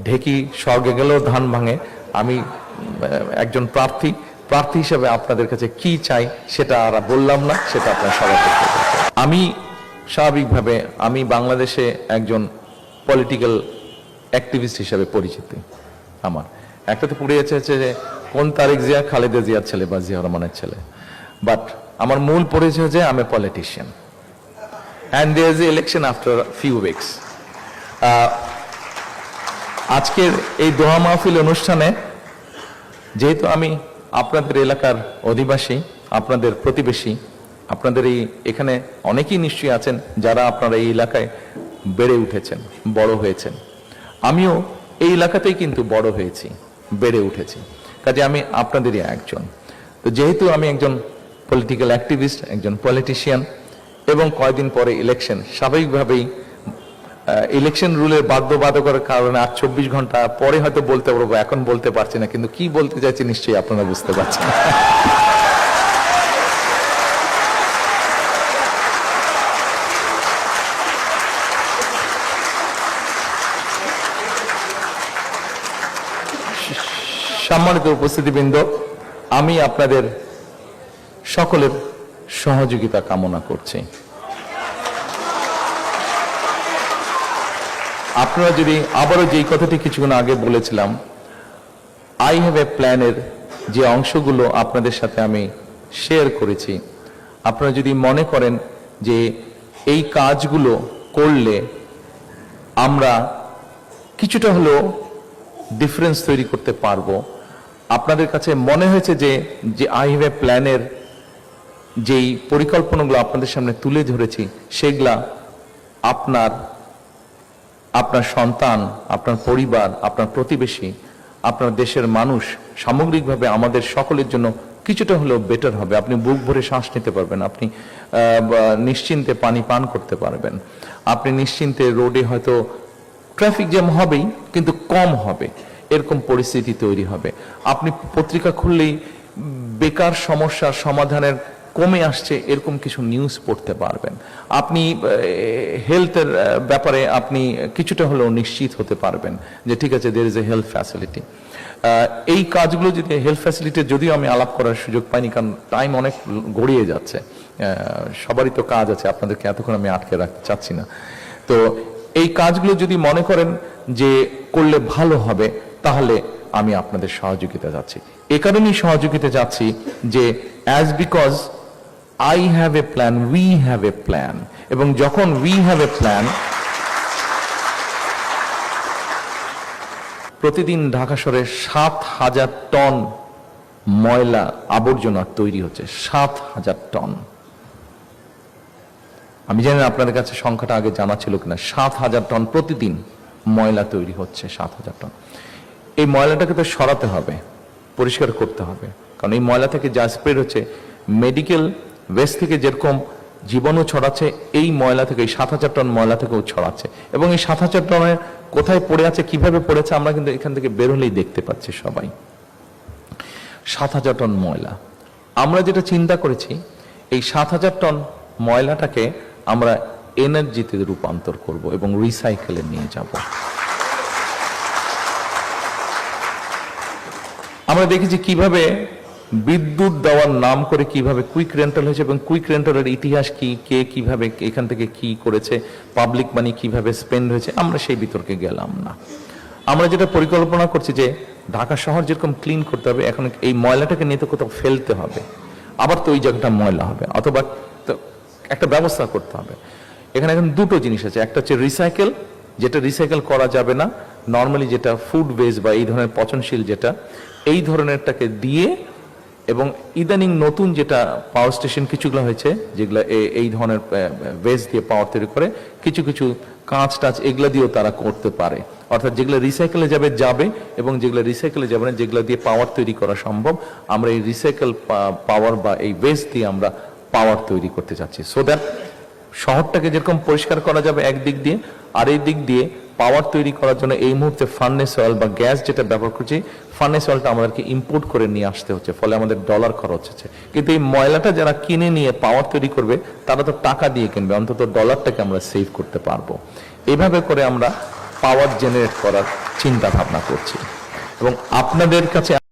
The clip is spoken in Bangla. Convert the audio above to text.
ঢেকি স্বর্গে গেলেও ধান ভাঙে। আমি একজন প্রার্থী হিসেবে আপনাদের কাছে কি চাই সেটা আর বললাম না, সেটা আপনারা সবাই দেখতে পাচ্ছেন। আমি স্বাভাবিকভাবে আমি বাংলাদেশে একজন পলিটিক্যাল অ্যাক্টিভিস্ট হিসেবে পরিচিত। আমার একটা তো পুড়ে যাচ্ছে যে কোন তারেক জিয়া খালেদা জিয়ার ছেলে বা জিয়া রহমানের ছেলে, বাট আমার মূল পরিচয় যে আমি politician and there is election after few weeks. আজকের এই দোয়া মাহফিল অনুষ্ঠানে যেহেতু আমি আপনাদের এলাকার অধিবাসী, আপনাদের প্রতিবেশী, আপনাদের এখানে অনেকেই নিশ্চয়ই আছেন যারা আপনারা এই এলাকায় বেড়ে উঠেছেন, বড় হয়েছেন। আমিও এই এলাকাতেই কিন্তু বড় হয়েছি, বেড়ে উঠেছি, কাজে আমি আপনাদেরই একজন। তো যেহেতু আমি একজন পলিটিক্যাল অ্যাক্টিভিস্ট, একজন পলিটিশিয়ান, এবং কয়েকদিন পরে ইলেকশন, স্বাভাবিকভাবেই ইলেকশন রুলের বাধ্যবাধকতার কারণে আর 24 ঘন্টা পরে হয়তো বলতে পারবো, এখন বলতে পারছি না, কিন্তু কি বলতে চাইছি নিশ্চয়ই আপনারা বুঝতে পারছেন। সম্মানিত উপস্থিতিবৃন্দ, আমি আপনাদের সকলের সহযোগিতা কামনা করছি। আপনারা যদি আবারও যেই কথাটি কিছুক্ষণ আগে বলেছিলাম, আই হ্যাভ এ প্ল্যানের যে অংশগুলো আপনাদের সাথে আমি শেয়ার করেছি, আপনারা যদি মনে করেন যে এই কাজগুলো করলে আমরা কিছুটা হলেও ডিফারেন্স তৈরি করতে পারবো, আপনাদের কাছে মনে হয়েছে যে আই হ্যাভ এ প্ল্যানের যেই পরিকল্পনাগুলো আপনাদের সামনে তুলে ধরেছি সেগুলা আপনার সন্তান, আপনার পরিবার, আপনার প্রতিবেশী, আপনার দেশের মানুষ, সামগ্রিকভাবে আমাদের সকলের জন্য কিছুটা হলেও বেটার হবে। আপনি বুক ভরে শ্বাস নিতে পারবেন, আপনি নিশ্চিন্তে পানি পান করতে পারবেন, আপনি নিশ্চিন্তে রোডে হয়তো ট্রাফিক জ্যাম হবেই কিন্তু কম হবে, এরকম পরিস্থিতি তৈরি হবে। আপনি পত্রিকা খুললেই বেকার সমস্যার সমাধানের কমে আসছে এরকম কিছু নিউজ পড়তে পারবেন। আপনি হেলথের ব্যাপারে আপনি কিছুটা হলেও নিশ্চিত হতে পারবেন যে ঠিক আছে, there is a health facility. এই কাজগুলো যদি হেলথ ফ্যাসিলিটি যদিও আমি আলাপ করার সুযোগ পাইনি, কারণ টাইম অনেক গড়িয়ে যাচ্ছে, সবারই তো কাজ আছে, আপনাদেরকে এতক্ষণ আমি আটকে রাখতে চাচ্ছি না। তো এই কাজগুলো যদি মনে করেন যে করলে ভালো হবে, তাহলে আমি আপনাদের সহযোগিতা যাচ্ছি। এ কারণেই সহযোগিতা যাচ্ছি যে as because I have a plan, we have a plan, এবং যখন we have a plan, প্রতিদিন ঢাকা শহরে 7,000 টন ময়লা আবর্জনা তৈরি হচ্ছে, 7,000 টন। আমি জানি না আপনাদের কাছে সংখ্যাটা আগে জানা ছিল কিনা, 7,000 টন প্রতিদিন ময়লা তৈরি হচ্ছে, 7,000 টন। এই ময়লাটাকে তো সরাতে হবে, পরিষ্কার করতে হবে, কারণ এই ময়লা থেকে যা স্প্রেড হচ্ছে, মেডিকেল ওয়েস্ট থেকে যেরকম জীবাণু ছড়াচ্ছে, এই ময়লা থেকে, এই 7,000 টন ময়লা থেকেও ছড়াচ্ছে। এবং এই 7,000 টনের কোথায় পড়ে আছে, কিভাবে পড়েছে, আমরা কিন্তু এখান থেকে বের হলেই দেখতে পাচ্ছি সবাই। 7,000 টন ময়লা। আমরা যেটা চিন্তা করেছি, এই 7,000 টন ময়লাটাকে আমরা এনার্জিতে রূপান্তর করব এবং রিসাইকেলে নিয়ে যাব। আমরা দেখেছি কিভাবে বিদ্যুৎ দেওয়ার নাম করে কিভাবে কুইক রেন্টাল হয়েছে, এবং কুইক রেন্টালের ইতিহাস কি, কে কিভাবে এখান থেকে কি করেছে, পাবলিক মানি কিভাবে স্পেন্ড হয়েছে, আমরা সেই বিতর্কে গেলাম না। আমরা যেটা পরিকল্পনা করছি যে ঢাকা শহর যেরকম ক্লিন করতে হবে, এখন এই ময়লাটাকে নিয়ে তো কোথাও ফেলতে হবে, আবার তো ওই জায়গাটা ময়লা হবে, অথবা একটা ব্যবস্থা করতে হবে। এখানে এখন দুটো জিনিস আছে, একটা হচ্ছে রিসাইকেল, যেটা রিসাইকেল করা যাবে না, নর্মালি যেটা ফুড ওয়েস্ট বা এই ধরনের পচনশীল যেটা, এই ধরনেরটাকে দিয়ে, এবং ইদানিং নতুন যেটা পাওয়ার স্টেশন কিছুগুলো হয়েছে যেগুলো এই ধরনের ওয়েস্ট দিয়ে পাওয়ার তৈরি করে, কিছু কিছু কাঁচ টাচ এগুলা দিয়েও তারা করতে পারে, অর্থাৎ যেগুলো রিসাইকেলে যাবে এবং যেগুলো রিসাইকেলে যাবে না, যেগুলো দিয়ে পাওয়ার তৈরি করা সম্ভব, আমরা এই রিসাইকেল পাওয়ার বা এই ওয়েস্ট দিয়ে আমরা পাওয়ার তৈরি করতে চাচ্ছি। সো দ্যাট শহরটাকে যেরকম পরিষ্কার করা যাবে একদিক দিয়ে, আর এই দিক দিয়ে পাওয়ার তৈরি করার জন্য এই মুহূর্তে ফার্নেস অয়েল বা গ্যাস যেটা ব্যবহার করছি, ফার্নেস অয়েলটা আমাদেরকে ইম্পোর্ট করে নিয়ে আসতে হচ্ছে, ফলে আমাদের ডলার খরচ হচ্ছে। কিন্তু এই ময়লাটা যারা কিনে নিয়ে পাওয়ার তৈরি করবে, তারা তো টাকা দিয়ে কিনবে, অন্তত ডলারটাকে আমরা সেভ করতে পারবো। এইভাবে করে আমরা পাওয়ার জেনারেট করার চিন্তা ভাবনা করছি এবং আপনাদের কাছে